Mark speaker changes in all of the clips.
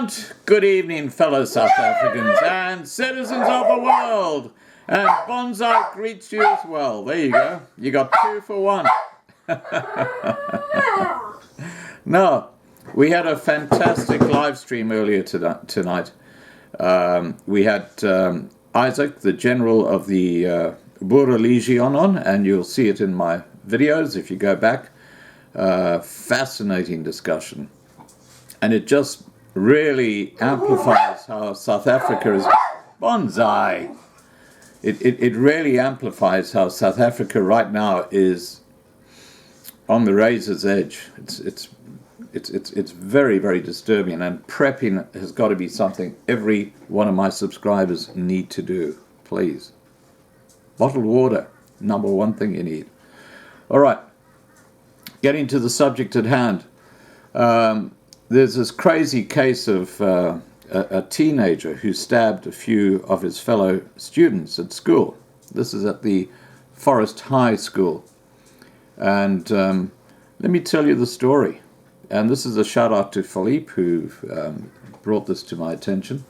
Speaker 1: Grant, good evening, fellow South Africans and citizens of the world. And Bonsai greets you as well. There you go. You got 2 for 1. Now, we had a fantastic live stream earlier tonight. We had Isaac, the general of the Boer Legion on, and you'll see it in my videos if you go back. Fascinating discussion. And it just really amplifies how South Africa is... Bonsai! It really amplifies how South Africa right now is on the razor's edge. It's very, very disturbing, and prepping has got to be something every one of my subscribers need to do. Please. Bottled water, number 1 thing you need. All right, getting to the subject at hand. There's this crazy case of a teenager who stabbed a few of his fellow students at school. This is at the Forest High School. And let me tell you the story. And this is a shout out to Philippe who brought this to my attention.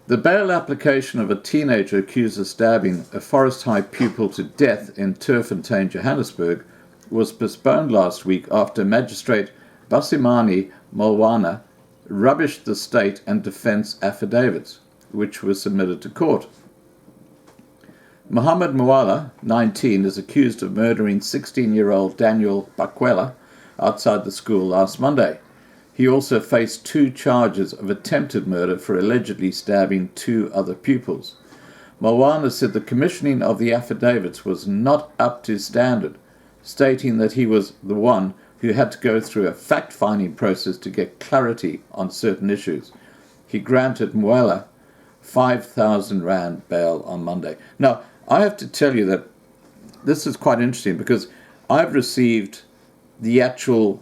Speaker 1: The bail application of a teenager accused of stabbing a Forest High pupil to death in Turffontein, Johannesburg, was postponed last week after Magistrate Basimani Mulwana rubbished the state and defense affidavits, which were submitted to court. Mohammed Mwala, 19, is accused of murdering 16-year-old Daniel Bakwela outside the school last Monday. He also faced 2 charges of attempted murder for allegedly stabbing 2 other pupils. Mulwana said the commissioning of the affidavits was not up to standard, stating that he was the one who had to go through a fact-finding process to get clarity on certain issues. He granted Mwela 5,000 Rand bail on Monday. Now, I have to tell you that this is quite interesting because I've received the actual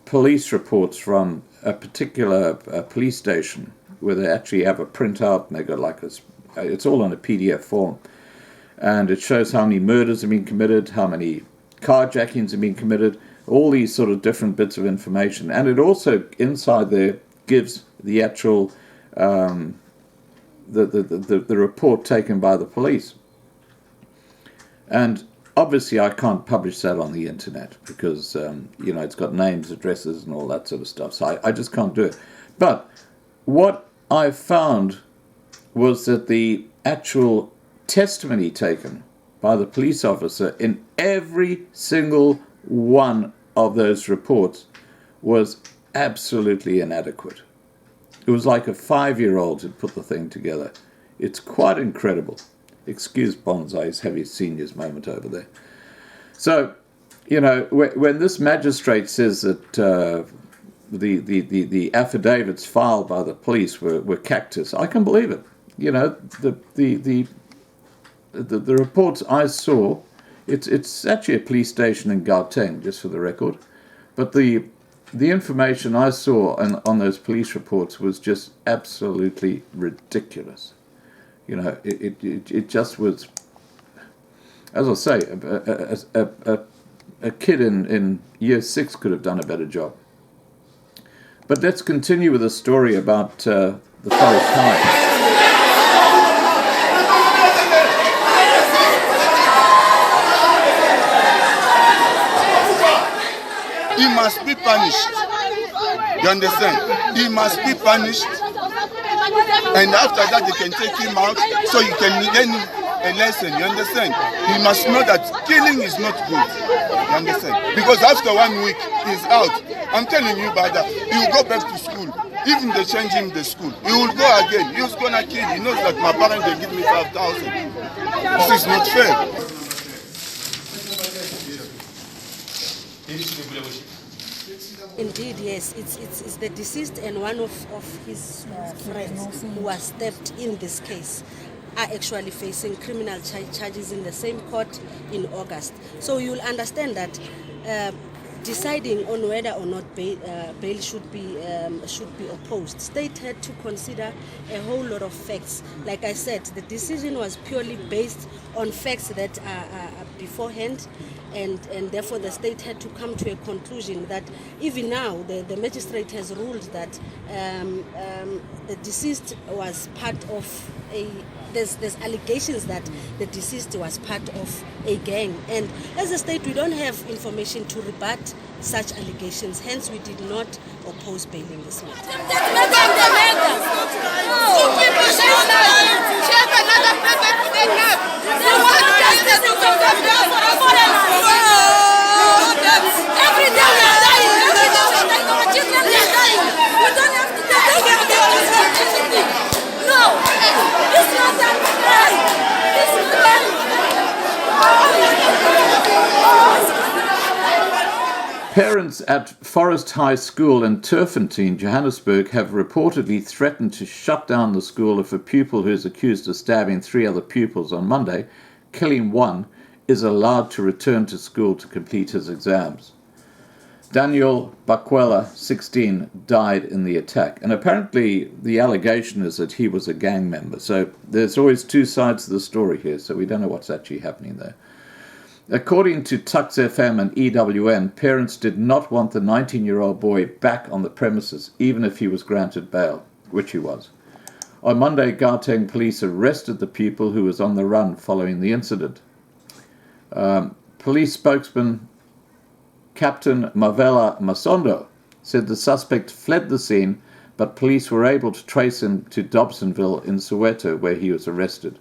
Speaker 1: police reports from a particular police station where they actually have a printout and they got like it's all on a PDF form. And it shows how many murders have been committed, how many carjackings have been committed, all these sort of different bits of information. And it also, inside there, gives the actual, the report taken by the police. And obviously I can't publish that on the internet because, it's got names, addresses, and all that sort of stuff. So I just can't do it. But what I found was that the actual testimony taken by the police officer in every single one of those reports was absolutely inadequate. It was like a 5-year-old had put the thing together. It's quite incredible. Excuse Bonsai's heavy seniors moment over there. So, when this magistrate says that the affidavits filed by the police were cactus, I can believe it. The reports I saw, it's actually a police station in Gauteng, just for the record, but the information I saw on those police reports was just absolutely ridiculous. It just was, as I say, a kid in year 6 could have done a better job. But let's continue with the story about the Forest High.
Speaker 2: He must be punished. You understand? He must be punished. And after that, they can take him out so you can learn a lesson. You understand? He must know that killing is not good. You understand? Because after 1 week, he's out. I'm telling you, brother, he will go back to school. Even they change him the school, he will go again. He was gonna kill. He knows that my parents, they give me 5,000. This is not fair.
Speaker 3: Indeed, yes. It's the deceased and one of his friends who was stabbed in this case are actually facing criminal charges in the same court in August. So you'll understand that deciding on whether or not bail should be opposed, state had to consider a whole lot of facts. Like I said, the decision was purely based on facts that are beforehand, and therefore the state had to come to a conclusion that even now the magistrate has ruled that the deceased was part of a. There's allegations that the deceased was part of a gang, and as a state we don't have information to rebut such allegations, hence we did not oppose bail in this matter.
Speaker 4: Every day we are dying. Our children are dying. We don't have to take care of the responsibility. No, it's not that right. It's not.
Speaker 1: Parents at Forest High School in Turfentine, Johannesburg, have reportedly threatened to shut down the school if a pupil who is accused of stabbing 3 other pupils on Monday, killing one, is allowed to return to school to complete his exams. Daniel Bakwela, 16, died in the attack. And apparently the allegation is that he was a gang member. So there's always two sides to the story here, so we don't know what's actually happening there. According to Tux FM and EWN, parents did not want the 19-year-old boy back on the premises, even if he was granted bail, which he was. On Monday, Gauteng police arrested the pupil who was on the run following the incident. Police spokesman Captain Mavela Masondo said the suspect fled the scene, but police were able to trace him to Dobsonville in Soweto, where he was arrested.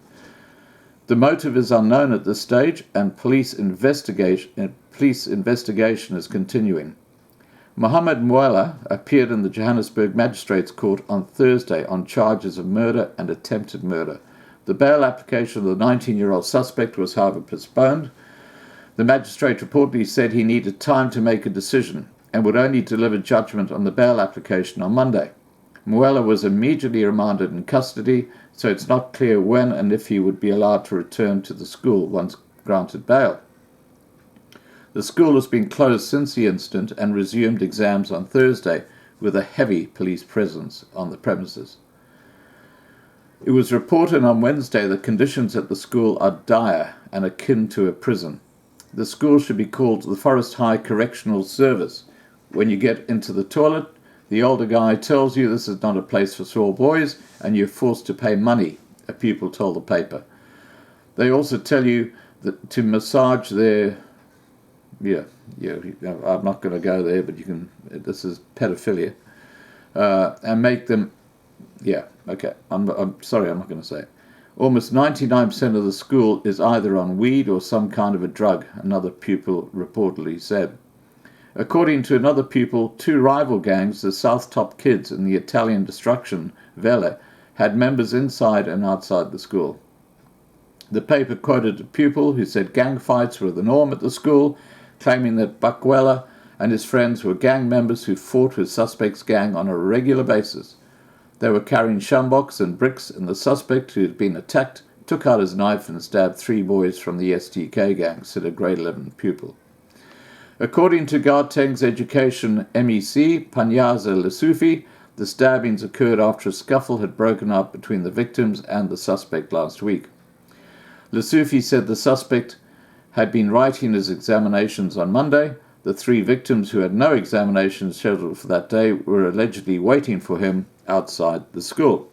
Speaker 1: The motive is unknown at this stage, and police investigation is continuing. Mohammed Mwela appeared in the Johannesburg Magistrate's Court on Thursday on charges of murder and attempted murder. The bail application of the 19-year-old suspect was, however, postponed. The magistrate reportedly said he needed time to make a decision and would only deliver judgment on the bail application on Monday. Mwela was immediately remanded in custody, so it's not clear when and if he would be allowed to return to the school once granted bail. The school has been closed since the incident and resumed exams on Thursday with a heavy police presence on the premises. It was reported on Wednesday that conditions at the school are dire and akin to a prison. The school should be called the Forest High Correctional Service. When you get into the toilet, the older guy tells you this is not a place for small boys and you're forced to pay money, a pupil told the paper. They also tell you that to massage their... I'm not going to go there, but you can... This is pedophilia. And make them... I'm sorry, I'm not going to say it. Almost 99% of the school is either on weed or some kind of a drug, another pupil reportedly said. According to another pupil, 2 rival gangs, the South Top Kids and the Italian Destruction, Vele, had members inside and outside the school. The paper quoted a pupil who said gang fights were the norm at the school, claiming that Bakwela and his friends were gang members who fought with suspect's gang on a regular basis. They were carrying sjamboks and bricks, and the suspect, who had been attacked, took out his knife and stabbed 3 boys from the STK gang, said a grade 11 pupil. According to Gauteng's Education MEC, Panyaza Lesufi, the stabbings occurred after a scuffle had broken out between the victims and the suspect last week. Lesufi said the suspect had been writing his examinations on Monday. The 3 victims who had no examinations scheduled for that day were allegedly waiting for him outside the school.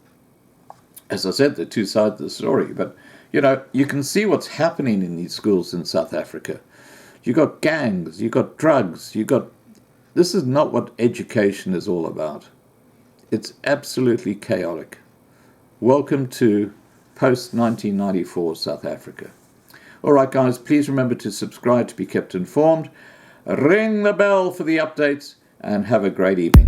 Speaker 1: As I said, there are two sides of the story, but you can see what's happening in these schools in South Africa. You got gangs, you got drugs, this is not what education is all about. It's absolutely chaotic. Welcome to post-1994 South Africa. All right, guys, please remember to subscribe to be kept informed. Ring the bell for the updates, and have a great evening.